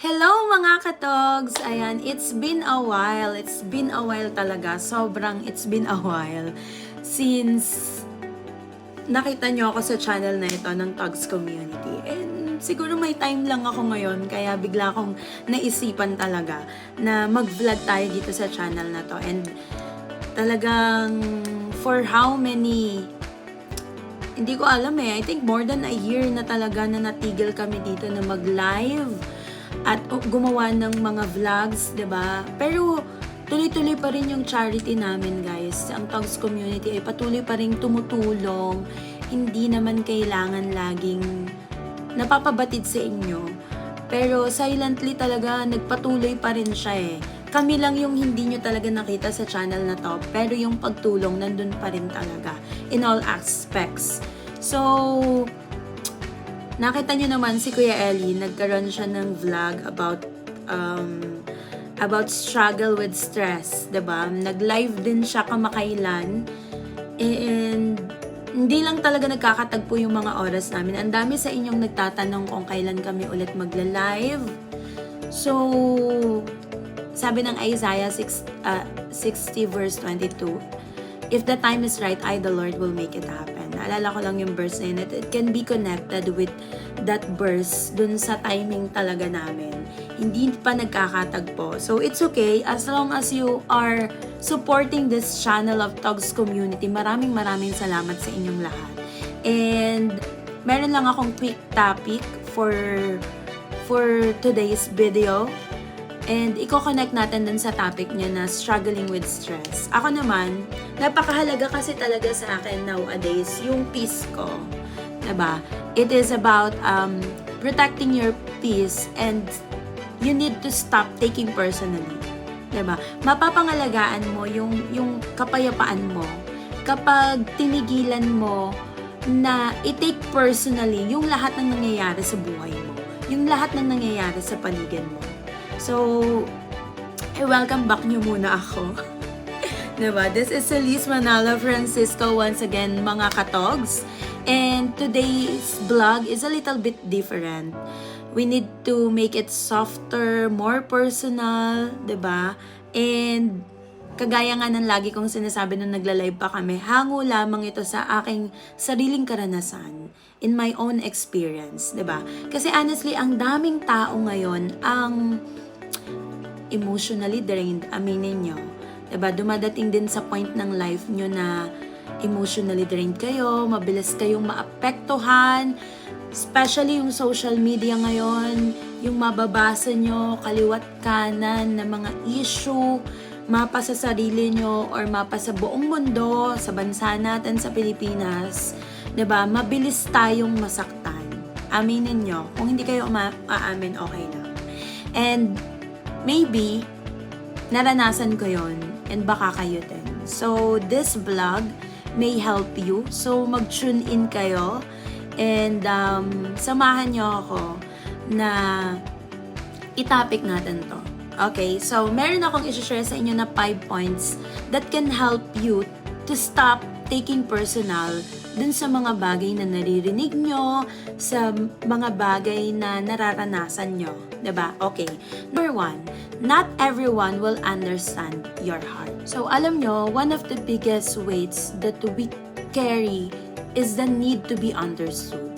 Hello mga katogs! Ayan, it's been a while. It's been a while talaga. Sobrang it's been a while since nakita nyo ako sa channel na ito ng Togs Community. And siguro may time lang ako ngayon kaya bigla akong naisipan talaga na mag-vlog tayo dito sa channel na to. And talagang for how many hindi ko alam I think more than a year na talaga na natigil kami dito na mag-live at gumawa ng mga vlogs, 'di ba? Pero tuloy-tuloy pa rin yung charity namin, guys. Ang Togs Community ay patuloy pa rin tumutulong. Hindi naman kailangan laging napapabatid sa inyo. Pero silently talaga nagpatuloy pa rin siya Kami lang yung hindi nyo talaga nakita sa channel na to, pero yung pagtulong nandun pa rin talaga in all aspects. So, nakita nyo naman si Kuya Ellie, nagkaroon siya ng vlog about struggle with stress, 'di ba? Nag-live din siya kamakailan. And hindi lang talaga nagkakatagpo yung mga oras namin. Ang dami sa inyong nagtatanong kung kailan kami ulit magla-live. So, sabi ng Isaiah 60 verse 22, if the time is right, I, the Lord, will make it happen. Naalala ko lang yung verse na yun. It can be connected with that verse dun sa timing talaga namin. Hindi pa nagkakatagpo. So, it's okay as long as you are supporting this channel of Togs Community. Maraming salamat sa inyong lahat. And, meron lang akong quick topic for today's video. And i-connect natin dun sa topic niya na struggling with stress. Ako naman, napakahalaga kasi talaga sa akin nowadays yung peace ko. Diba? It is about protecting your peace and you need to stop taking personally. Diba? Mapapangalagaan mo yung kapayapaan mo kapag tinigilan mo na i-take personally yung lahat ng nangyayari sa buhay mo. Yung lahat ng nangyayari sa paligid mo. So, welcome back nyo muna ako. Diba? This is Celise Manalo Francisco once again, mga katogs. And today's vlog is a little bit different. We need to make it softer, more personal, diba? And kagaya nga ng lagi kong sinasabi nung nagla-live pa kami, hango lamang ito sa aking sariling karanasan, in my own experience, diba? Kasi honestly, ang daming tao ngayon ang emotionally drained, aminin nyo. Diba? Dumadating din sa point ng life nyo na emotionally drained kayo, mabilis kayong maapektuhan, especially yung social media ngayon, yung mababasa nyo, kaliwat kanan na mga issue, mapa sa sarili nyo or mapa sa buong mundo, sa bansa natin sa Pilipinas, diba? Mabilis tayong masaktan. Aminin nyo. Kung hindi kayo aamin, okay lang. And maybe, naranasan ko yon and baka kayo din. So, this vlog may help you. So, mag-tune in kayo and samahan nyo ako na i-topic natin to. Okay, so meron akong i-share sa inyo na 5 points that can help you to stop taking personal dun sa mga bagay na naririnig nyo, sa mga bagay na nararanasan nyo. Diba? Okay. Number 1, not everyone will understand your heart. So, alam nyo, one of the biggest weights that we carry is the need to be understood.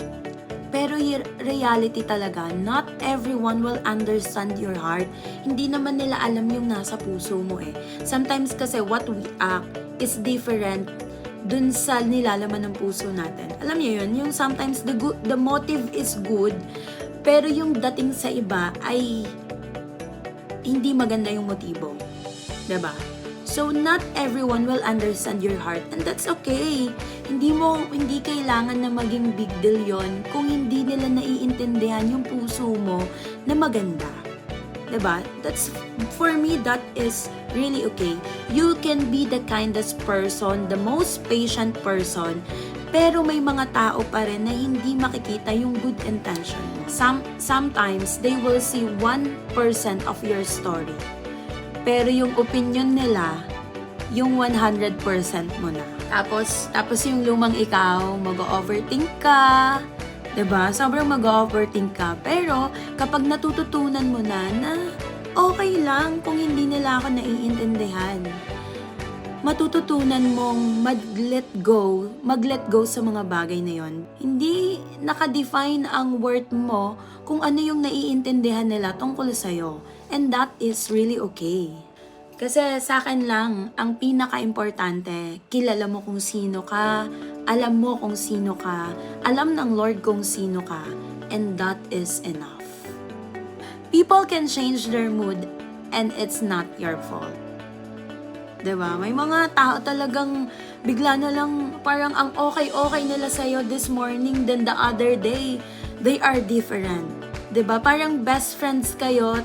Pero yung reality talaga, not everyone will understand your heart. Hindi naman nila alam yung nasa puso mo Sometimes kasi what we act is different dun sa nilalaman ng puso natin. Alam niyo yun, yung sometimes the motive is good, pero yung dating sa iba ay hindi maganda yung motibo. Diba? So, not everyone will understand your heart, and that's okay. Hindi kailangan na maging big deal yon kung hindi nila naiintindihan yung puso mo na maganda. Diba? For me, that is really okay. You can be the kindest person, the most patient person, pero may mga tao pa rin na hindi makikita yung good intention mo. Sometimes, they will see 1% of your story. Pero yung opinion nila, yung 100% mo na. Tapos yung lumang ikaw, mag-overthink ka, 'Diba? Sobrang mag-overthink ka. Pero, kapag natututunan mo na okay lang kung hindi nila ako naiintindihan. Matututunan mong mag-let go sa mga bagay na yon. Hindi nakadefine ang worth mo kung ano yung naiintindihan nila tungkol sa'yo. And that is really okay. Kasi sa akin lang, ang pinaka-importante, kilala mo kung sino ka, alam mo kung sino ka, alam ng Lord kung sino ka, and that is enough. People can change their mood and it's not your fault. Diba? May mga tao talagang bigla na lang parang ang okay nila sa'yo this morning, then the other day, they are different. Diba? Parang best friends kayo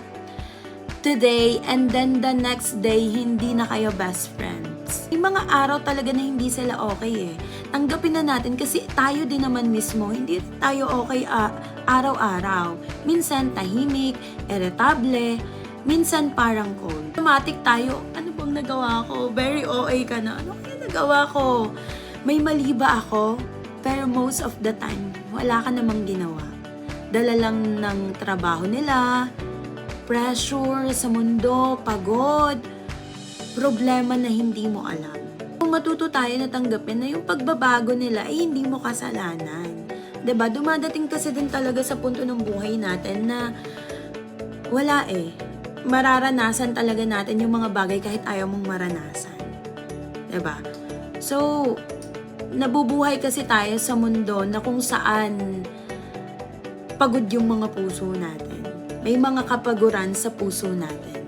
today and then the next day hindi na kayo best friends. May mga araw talaga na hindi sila okay eh. Tanggapin na natin kasi tayo din naman mismo, hindi tayo okay araw-araw. Minsan tahimik, irritable, minsan parang cold. Automatic tayo, ano bang nagawa ko? Very OA ka na. Ano kaya nagawa ko? May mali ba ako? Pero most of the time, wala ka namang ginawa. Dala lang ng trabaho nila, pressure sa mundo, pagod, problema na hindi mo alam. Kung matuto tayo na tanggapin na yung pagbabago nila ay hindi mo kasalanan. 'Di ba? Dumadating kasi din talaga sa punto ng buhay natin na wala eh. Mararanasan talaga natin yung mga bagay kahit ayaw mong maranasan. 'Di ba? So, nabubuhay kasi tayo sa mundo na kung saan pagod yung mga puso natin. May mga kapaguran sa puso natin.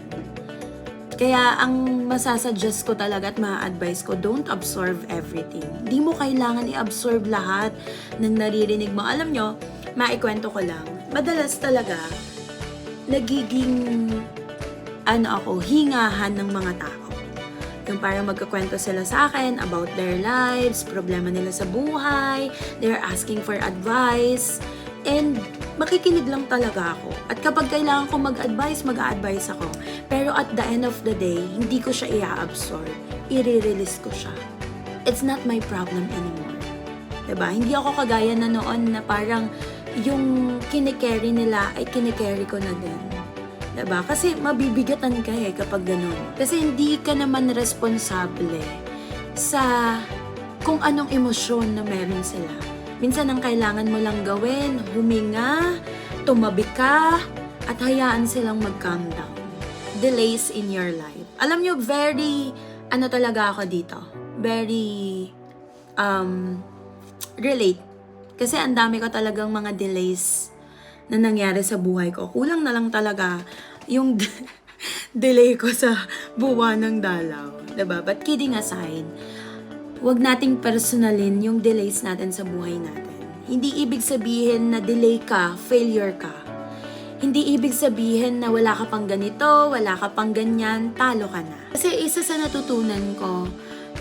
Kaya ang masasuggest ko talaga at ma-advise ko, don't absorb everything. Di mo kailangan i-absorb lahat ng naririnig mo. Alam nyo, maikwento ko lang. Madalas talaga, nagiging hingahan ng mga tao. Yung parang magkakwento sila sa akin about their lives, problema nila sa buhay, they're asking for advice, and makikinig lang talaga ako. At kapag kailangan ko mag-advise, mag-a-advise ako. Pero at the end of the day, hindi ko siya i-absorb. I-release ko siya. It's not my problem anymore. Diba? Hindi ako kagaya na noon na parang yung kinikerry nila ay kinikerry ko na din. Diba? Kasi mabibigatan ka kapag ganun. Kasi hindi ka naman responsable sa kung anong emosyon na meron sila. Minsan ang kailangan mo lang gawin, huminga, tumabi ka, at hayaan silang mag-calm down. Delays in your life. Alam nyo, very, talaga ako dito. Very, relate. Kasi ang dami ko talagang mga delays na nangyari sa buhay ko. Kulang na lang talaga yung delay ko sa buwan ng dalaw. Diba? But kidding aside, huwag nating personalin yung delays natin sa buhay natin. Hindi ibig sabihin na delay ka, failure ka. Hindi ibig sabihin na wala ka pang ganito, wala ka pang ganyan, talo ka na. Kasi isa sa natutunan ko,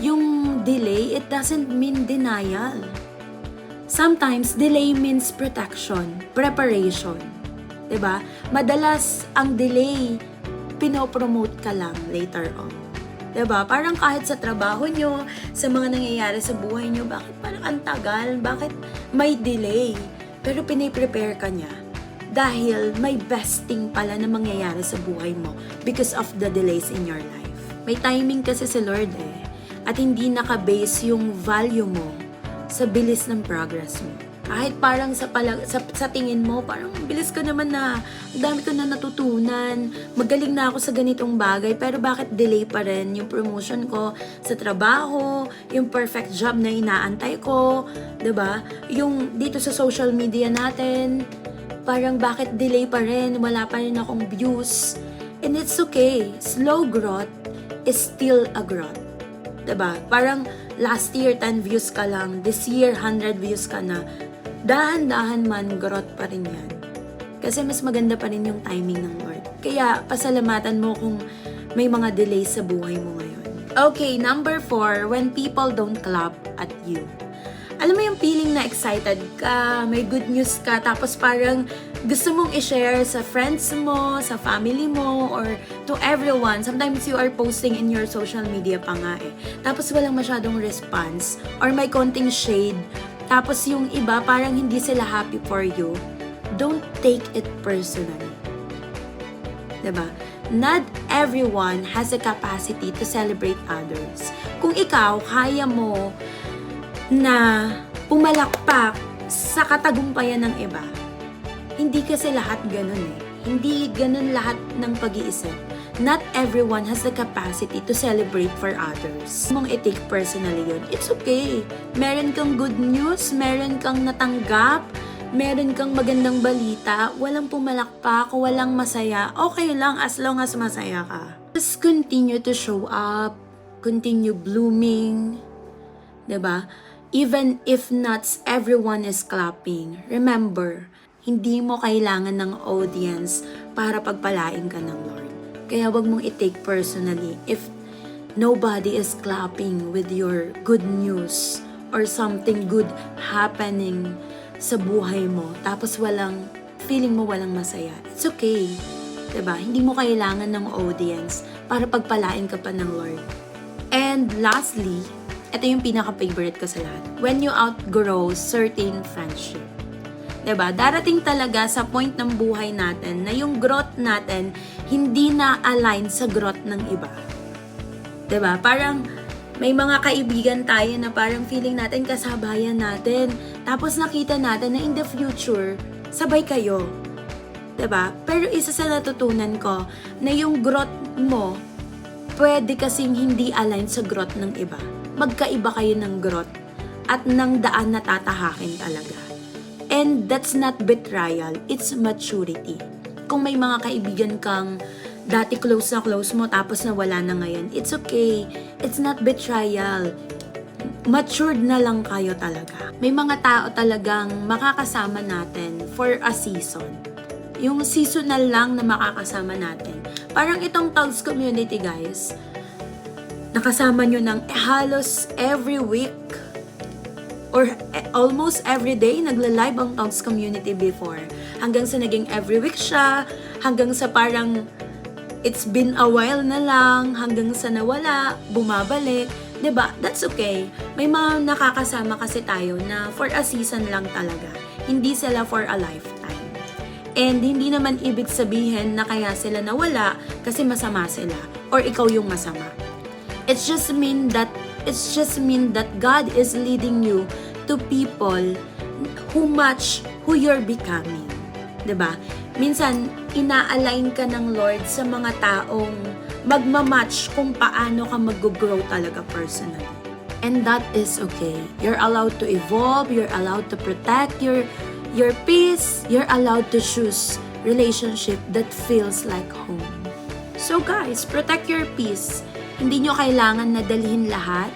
yung delay, it doesn't mean denial. Sometimes, delay means protection, preparation. 'Di ba? Madalas, ang delay, pinopromote ka lang later on. 'Di ba? Parang kahit sa trabaho nyo, sa mga nangyayari sa buhay nyo, bakit parang ang tagal? Bakit may delay? Pero piniprepare ka niya. Dahil may best thing pala na mangyayari sa buhay mo because of the delays in your life. May timing kasi si Lord At hindi naka-base yung value mo sa bilis ng progress mo. Kahit parang sa tingin mo, parang bilis ko naman na, ang dami ko na natutunan, magaling na ako sa ganitong bagay, pero bakit delay pa rin yung promotion ko sa trabaho, yung perfect job na inaantay ko, 'di ba? Yung dito sa social media natin, parang bakit delay pa rin, wala pa rin akong views. And it's okay, slow growth is still a growth. 'Di ba? Parang last year 10 views ka lang, this year 100 views ka na. Dahan-dahan man, growth pa rin yan. Kasi mas maganda pa rin yung timing ng Lord. Kaya, pasalamatan mo kung may mga delays sa buhay mo ngayon. Okay, number 4, when people don't clap at you. Alam mo yung feeling na excited ka, may good news ka, tapos parang gusto mong i-share sa friends mo, sa family mo, or to everyone. Sometimes you are posting in your social media pa nga Tapos walang masyadong response, or may konting shade, tapos yung iba parang hindi sila happy for you, don't take it personally. Diba? Not everyone has a capacity to celebrate others. Kung ikaw, kaya mo na pumalakpak sa katagumpayan ng iba, hindi kasi lahat ganun eh. Hindi ganun lahat ng pag-iisip. Not everyone has the capacity to celebrate for others. Mong i-take personally yun, it's okay. Meron kang good news, meron kang natanggap, meron kang magandang balita, walang pumalakpak, walang masaya, okay lang as long as masaya ka. Just continue to show up, continue blooming, diba? Even if not everyone is clapping, remember, hindi mo kailangan ng audience para pagpalain ka ng Lord. Kaya wag mong i-take personally if nobody is clapping with your good news or something good happening sa buhay mo, tapos feeling mo walang masaya. It's okay. Diba? Hindi mo kailangan ng audience para pagpalain ka pa ng Lord. And lastly, ito yung pinaka-favorite ko sa lahat. When you outgrow certain friendship. Diba? Darating talaga sa point ng buhay natin na yung growth natin hindi na align sa growth ng iba. Diba? Parang may mga kaibigan tayo na parang feeling natin kasabayan natin. Tapos nakita natin na in the future, sabay kayo. 'Di ba? Pero isa sa natutunan ko na yung growth mo pwede kasing hindi align sa growth ng iba. Magkaiba kayo ng growth at ng daan na tatahakin talaga. And that's not betrayal, it's maturity. Kung may mga kaibigan kang dati close mo tapos nawala na ngayon, it's okay. It's not betrayal. Matured na lang kayo talaga. May mga tao talagang makakasama natin for a season. Yung seasonal lang na makakasama natin. Parang itong Tugs community, guys, nakasama nyo ng halos every week or almost every day nagla-live ang Tugs community before. Hanggang sa naging every week siya, hanggang sa parang it's been a while na lang, hanggang sa nawala, bumabalik. 'Di ba? That's okay. May mga nakakasama kasi tayo na for a season lang talaga. Hindi sila for a lifetime. And hindi naman ibig sabihin na kaya sila nawala kasi masama sila or ikaw yung masama. It just mean that God is leading you to people who you're becoming. 'Di ba? Minsan ina-align ka ng Lord sa mga taong magmamatch kung paano ka mag-grow talaga personally. And that is okay. You're allowed to evolve, you're allowed to protect your peace, you're allowed to choose relationship that feels like home. So guys, protect your peace. Hindi nyo kailangan na dalhin lahat.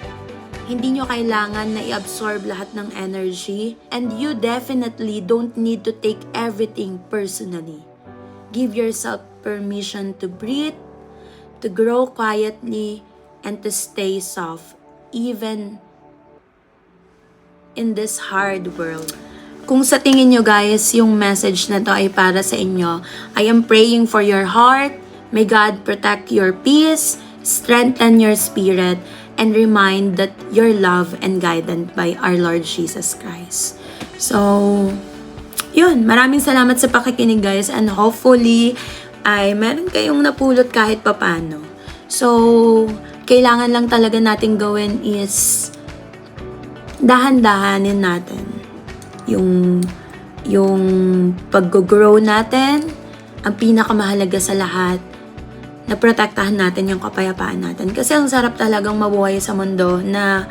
Hindi nyo kailangan na i-absorb lahat ng energy. And you definitely don't need to take everything personally. Give yourself permission to breathe, to grow quietly, and to stay soft, even in this hard world. Kung sa tingin nyo guys, yung message na to ay para sa inyo, I am praying for your heart. May God protect your peace, strengthen your spirit, and remind that you're loved and guided by our Lord Jesus Christ. So, yun, maraming salamat sa pakikinig guys, and hopefully ay meron kayong napulot kahit papano. So, kailangan lang talaga natin gawin is dahan-dahanin natin yung pag-grow natin. Ang pinakamahalaga sa lahat, na protektahan natin yung kapayapaan natin. Kasi ang sarap talagang mabuhay sa mundo na,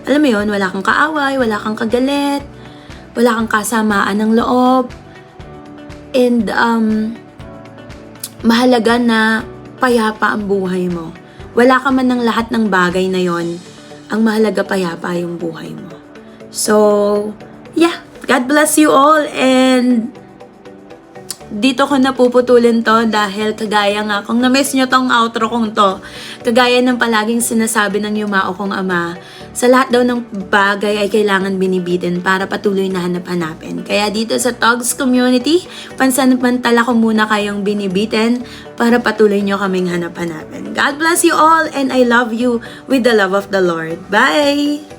alam mo yun, wala kang kaaway, wala kang kagalit, wala kang kasamaan ng loob. And, mahalaga na payapa ang buhay mo. Wala ka man ng lahat ng bagay na yon, ang mahalaga payapa yung buhay mo. So, yeah, God bless you all, and dito ko napuputulin to dahil kagaya nga, kung na-miss nyo tong outro kong to, kagaya ng palaging sinasabi ng yumao kong ama, sa lahat daw ng bagay ay kailangan binibitin para patuloy na hanap-hanapin. Kaya dito sa Tugs community, pansamantala ko muna kayong binibitin para patuloy nyo kaming hanap-hanapin. God bless you all, and I love you with the love of the Lord. Bye!